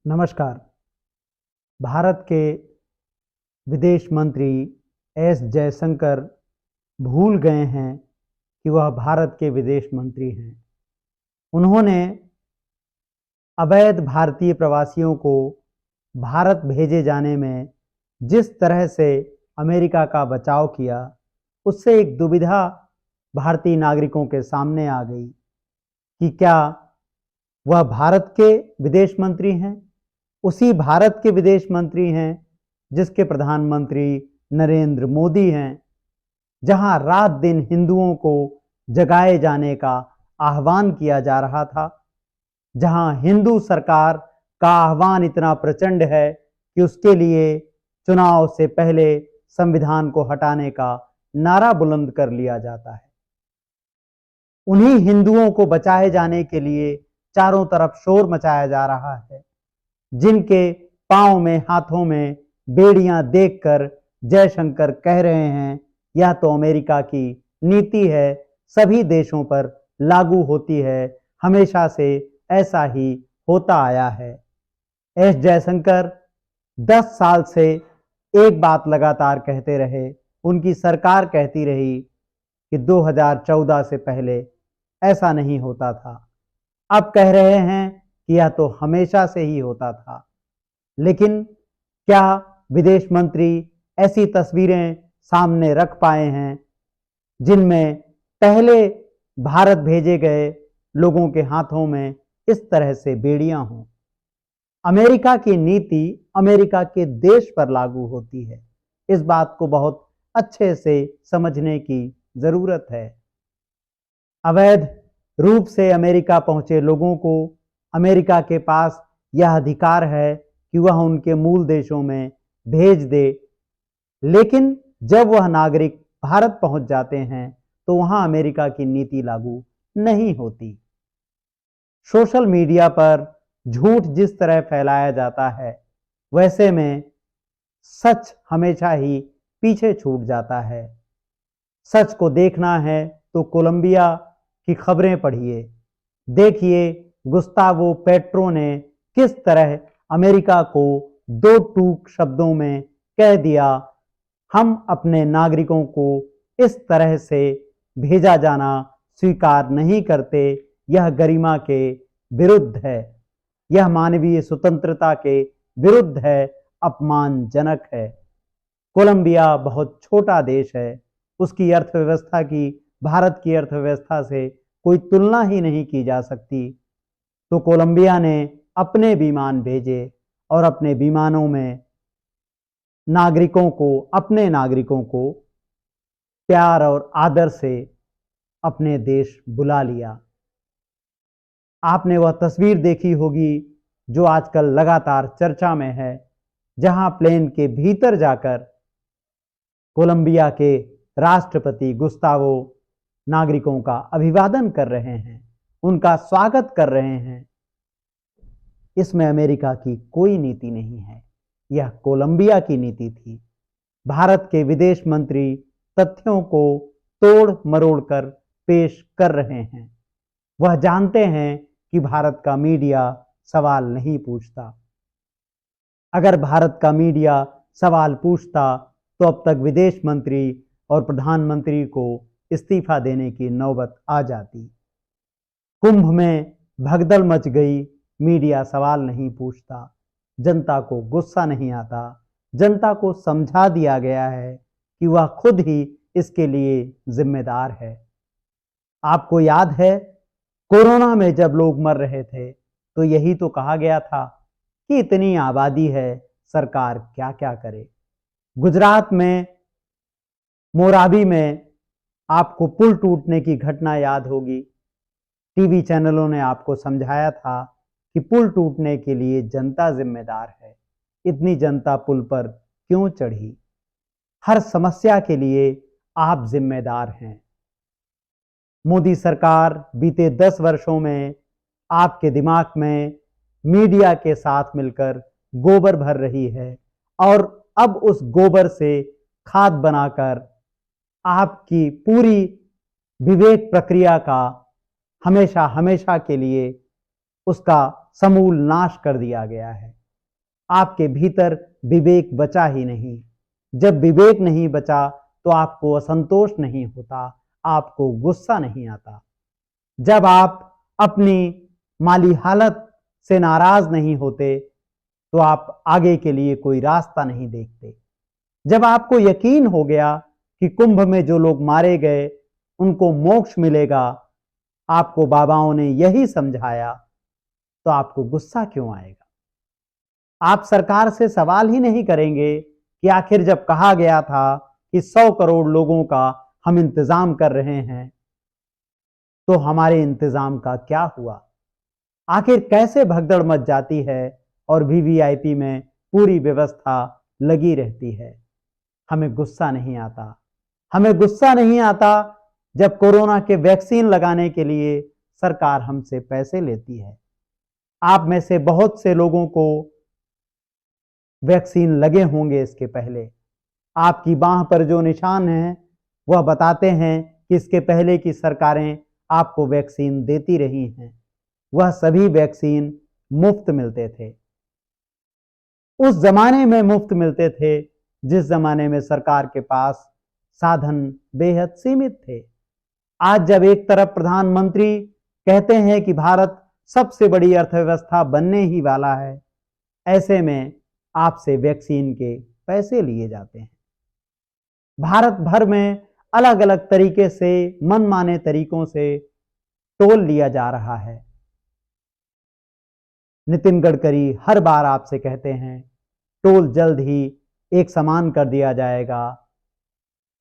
नमस्कार। भारत के विदेश मंत्री एस जयशंकर भूल गए हैं कि वह भारत के विदेश मंत्री हैं। उन्होंने अवैध भारतीय प्रवासियों को भारत भेजे जाने में जिस तरह से अमेरिका का बचाव किया, उससे एक दुविधा भारतीय नागरिकों के सामने आ गई कि क्या वह भारत के विदेश मंत्री हैं, उसी भारत के विदेश मंत्री हैं जिसके प्रधानमंत्री नरेंद्र मोदी हैं, जहां रात दिन हिंदुओं को जगाए जाने का आह्वान किया जा रहा था, जहां हिंदू सरकार का आह्वान इतना प्रचंड है कि उसके लिए चुनाव से पहले संविधान को हटाने का नारा बुलंद कर लिया जाता है। उन्हीं हिंदुओं को बचाए जाने के लिए चारों तरफ शोर मचाया जा रहा है, जिनके पांव में हाथों में बेड़ियां देखकर जयशंकर कह रहे हैं यह तो अमेरिका की नीति है, सभी देशों पर लागू होती है, हमेशा से ऐसा ही होता आया है। एस जयशंकर 10 साल से एक बात लगातार कहते रहे, उनकी सरकार कहती रही कि 2014 से पहले ऐसा नहीं होता था। अब कह रहे हैं कि यह तो हमेशा से ही होता था। लेकिन क्या विदेश मंत्री ऐसी तस्वीरें सामने रख पाए हैं जिनमें पहले भारत भेजे गए लोगों के हाथों में इस तरह से बेड़ियां हों? अमेरिका की नीति अमेरिका के देश पर लागू होती है। इस बात को बहुत अच्छे से समझने की जरूरत है। अवैध रूप से अमेरिका पहुंचे लोगों को अमेरिका के पास यह अधिकार है कि वह उनके मूल देशों में भेज दे, लेकिन जब वह नागरिक भारत पहुंच जाते हैं तो वहां अमेरिका की नीति लागू नहीं होती। सोशल मीडिया पर झूठ जिस तरह फैलाया जाता है, वैसे में सच हमेशा ही पीछे छूट जाता है। सच को देखना है तो कोलंबिया की खबरें पढ़िए, देखिए गुस्तावो पेट्रो ने किस तरह अमेरिका को दो टूक शब्दों में कह दिया, हम अपने नागरिकों को इस तरह से भेजा जाना स्वीकार नहीं करते, यह गरिमा के विरुद्ध है, यह मानवीय स्वतंत्रता के विरुद्ध है, अपमानजनक है। कोलंबिया बहुत छोटा देश है, उसकी अर्थव्यवस्था की भारत की अर्थव्यवस्था से कोई तुलना ही नहीं की जा सकती। तो कोलंबिया ने अपने विमान भेजे और अपने विमानों में अपने नागरिकों को प्यार और आदर से अपने देश बुला लिया। आपने वह तस्वीर देखी होगी जो आजकल लगातार चर्चा में है, जहां प्लेन के भीतर जाकर कोलंबिया के राष्ट्रपति गुस्तावो नागरिकों का अभिवादन कर रहे हैं, उनका स्वागत कर रहे हैं। इसमें अमेरिका की कोई नीति नहीं है, यह कोलंबिया की नीति थी। भारत के विदेश मंत्री तथ्यों को तोड़ मरोड़ कर पेश कर रहे हैं। वह जानते हैं कि भारत का मीडिया सवाल नहीं पूछता। अगर भारत का मीडिया सवाल पूछता तो अब तक विदेश मंत्री और प्रधानमंत्री को इस्तीफा देने की नौबत आ जाती। कुंभ में भगदड़ मच गई, मीडिया सवाल नहीं पूछता, जनता को गुस्सा नहीं आता, जनता को समझा दिया गया है कि वह खुद ही इसके लिए जिम्मेदार है। आपको याद है, कोरोना में जब लोग मर रहे थे तो यही तो कहा गया था कि इतनी आबादी है, सरकार क्या क्या करे। गुजरात में मोराबी में आपको पुल टूटने की घटना याद होगी। टीवी चैनलों ने आपको समझाया था कि पुल टूटने के लिए जनता जिम्मेदार है, इतनी जनता पुल पर क्यों चढ़ी। हर समस्या के लिए आप जिम्मेदार हैं। मोदी सरकार बीते 10 वर्षों में आपके दिमाग में मीडिया के साथ मिलकर गोबर भर रही है और अब उस गोबर से खाद बनाकर आपकी पूरी विवेक प्रक्रिया का हमेशा हमेशा के लिए उसका समूल नाश कर दिया गया है। आपके भीतर विवेक बचा ही नहीं। जब विवेक नहीं बचा तो आपको असंतोष नहीं होता, आपको गुस्सा नहीं आता। जब आप अपनी माली हालत से नाराज नहीं होते तो आप आगे के लिए कोई रास्ता नहीं देखते। जब आपको यकीन हो गया कि कुंभ में जो लोग मारे गए उनको मोक्ष मिलेगा, आपको बाबाओं ने यही समझाया, तो आपको गुस्सा क्यों आएगा? आप सरकार से सवाल ही नहीं करेंगे कि आखिर जब कहा गया था कि 100 करोड़ लोगों का हम इंतजाम कर रहे हैं, तो हमारे इंतजाम का क्या हुआ? आखिर कैसे भगदड़ मच जाती है और वीवीआईपी में पूरी व्यवस्था लगी रहती है? हमें गुस्सा नहीं आता। हमें गुस्सा नहीं आता जब कोरोना के वैक्सीन लगाने के लिए सरकार हमसे पैसे लेती है। आप में से बहुत से लोगों को वैक्सीन लगे होंगे इसके पहले। आपकी बांह पर जो निशान हैं वह बताते हैं कि इसके पहले की सरकारें आपको वैक्सीन देती रही हैं। वह सभी वैक्सीन मुफ्त मिलते थे। उस जमाने में मुफ्त मिलते थे जिस जमाने में सरकार के पास साधन बेहद सीमित थे। आज जब एक तरफ प्रधानमंत्री कहते हैं कि भारत सबसे बड़ी अर्थव्यवस्था बनने ही वाला है, ऐसे में आपसे वैक्सीन के पैसे लिए जाते हैं। भारत भर में अलग अलग तरीके से, मनमाने तरीकों से टोल लिया जा रहा है। नितिन गडकरी हर बार आपसे कहते हैं टोल जल्द ही एक समान कर दिया जाएगा,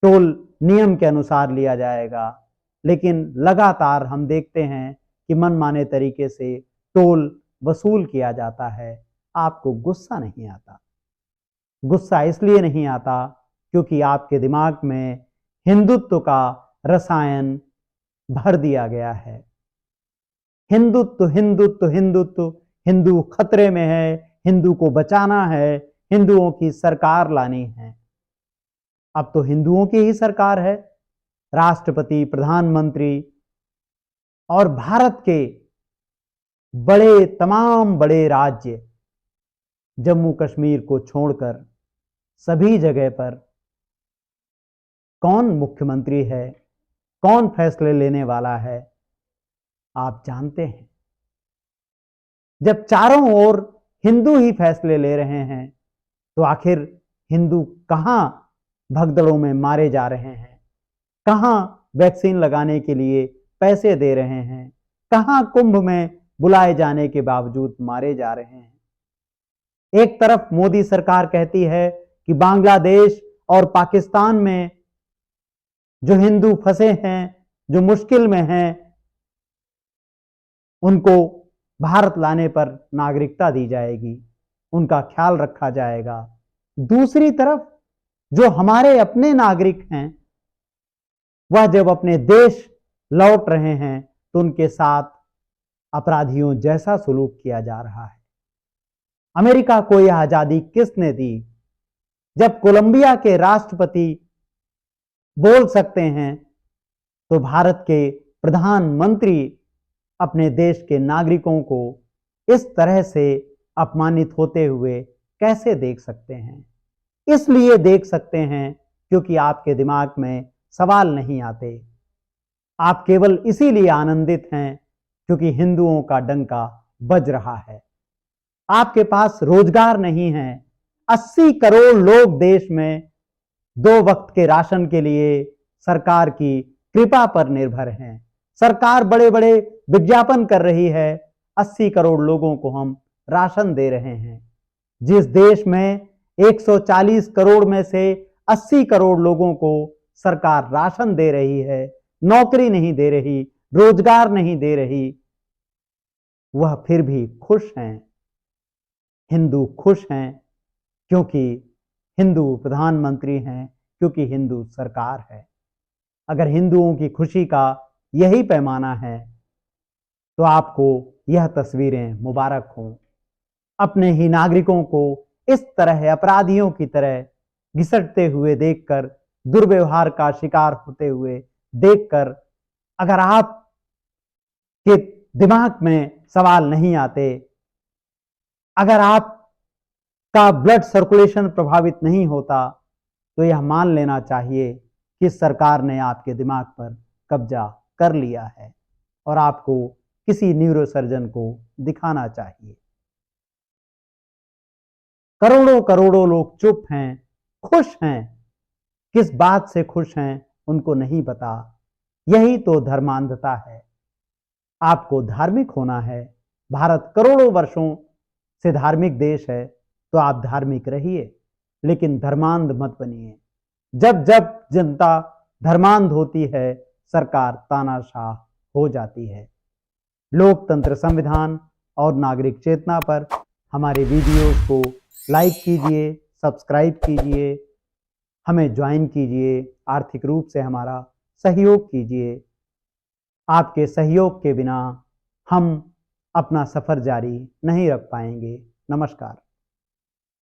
टोल नियम के अनुसार लिया जाएगा, लेकिन लगातार हम देखते हैं कि मनमाने तरीके से टोल वसूल किया जाता है। आपको गुस्सा नहीं आता। गुस्सा इसलिए नहीं आता क्योंकि आपके दिमाग में हिंदुत्व का रसायन भर दिया गया है। हिंदुत्व हिंदुत्व हिंदुत्व, हिंदू खतरे में है, हिंदू को बचाना है, हिंदुओं की सरकार लानी है। अब तो हिंदुओं की ही सरकार है। राष्ट्रपति, प्रधानमंत्री और भारत के तमाम बड़े राज्य, जम्मू कश्मीर को छोड़कर सभी जगह पर कौन मुख्यमंत्री है, कौन फैसले लेने वाला है, आप जानते हैं। जब चारों ओर हिंदू ही फैसले ले रहे हैं, तो आखिर हिंदू कहां भगदड़ों में मारे जा रहे हैं, कहां वैक्सीन लगाने के लिए पैसे दे रहे हैं, कहां कुंभ में बुलाए जाने के बावजूद मारे जा रहे हैं। एक तरफ मोदी सरकार कहती है कि बांग्लादेश और पाकिस्तान में जो हिंदू फंसे हैं, जो मुश्किल में हैं, उनको भारत लाने पर नागरिकता दी जाएगी, उनका ख्याल रखा जाएगा। दूसरी तरफ जो हमारे अपने नागरिक हैं, वह जब अपने देश लौट रहे हैं तो उनके साथ अपराधियों जैसा सलूक किया जा रहा है। अमेरिका को यह आजादी किसने दी? जब कोलंबिया के राष्ट्रपति बोल सकते हैं, तो भारत के प्रधानमंत्री अपने देश के नागरिकों को इस तरह से अपमानित होते हुए कैसे देख सकते हैं? इसलिए देख सकते हैं क्योंकि आपके दिमाग में सवाल नहीं आते। आप केवल इसीलिए आनंदित हैं क्योंकि हिंदुओं का डंका बज रहा है। आपके पास रोजगार नहीं है। 80 करोड़ लोग देश में 2 वक्त के राशन के लिए सरकार की कृपा पर निर्भर हैं। सरकार बड़े बड़े विज्ञापन कर रही है, 80 करोड़ लोगों को हम राशन दे रहे हैं। जिस देश में 140 करोड़ में से 80 करोड़ लोगों को सरकार राशन दे रही है, नौकरी नहीं दे रही, रोजगार नहीं दे रही, वह फिर भी खुश हैं। हिंदू खुश हैं क्योंकि हिंदू प्रधानमंत्री हैं, क्योंकि हिंदू सरकार है। अगर हिंदुओं की खुशी का यही पैमाना है तो आपको यह तस्वीरें मुबारक हों। अपने ही नागरिकों को इस तरह अपराधियों की तरह घिसटते हुए देखकर, दुर्व्यवहार का शिकार होते हुए देखकर, अगर आप के दिमाग में सवाल नहीं आते अगर आपका ब्लड सर्कुलेशन प्रभावित नहीं होता तो यह मान लेना चाहिए कि सरकार ने आपके दिमाग पर कब्जा कर लिया है और आपको किसी न्यूरोसर्जन को दिखाना चाहिए। करोड़ों करोड़ों लोग चुप हैं, खुश हैं। किस बात से खुश हैं उनको नहीं पता। यही तो धर्मांधता है। आपको धार्मिक होना है। भारत करोड़ों वर्षों से धार्मिक देश है, तो आप धार्मिक रहिए, लेकिन धर्मांध मत बनिए। जब जब जनता धर्मांध होती है, सरकार तानाशाह हो जाती है। लोकतंत्र, संविधान और नागरिक चेतना पर हमारे वीडियोस को लाइक कीजिए, सब्सक्राइब कीजिए, हमें ज्वाइन कीजिए, आर्थिक रूप से हमारा सहयोग कीजिए। आपके सहयोग के बिना हम अपना सफर जारी नहीं रख पाएंगे। नमस्कार।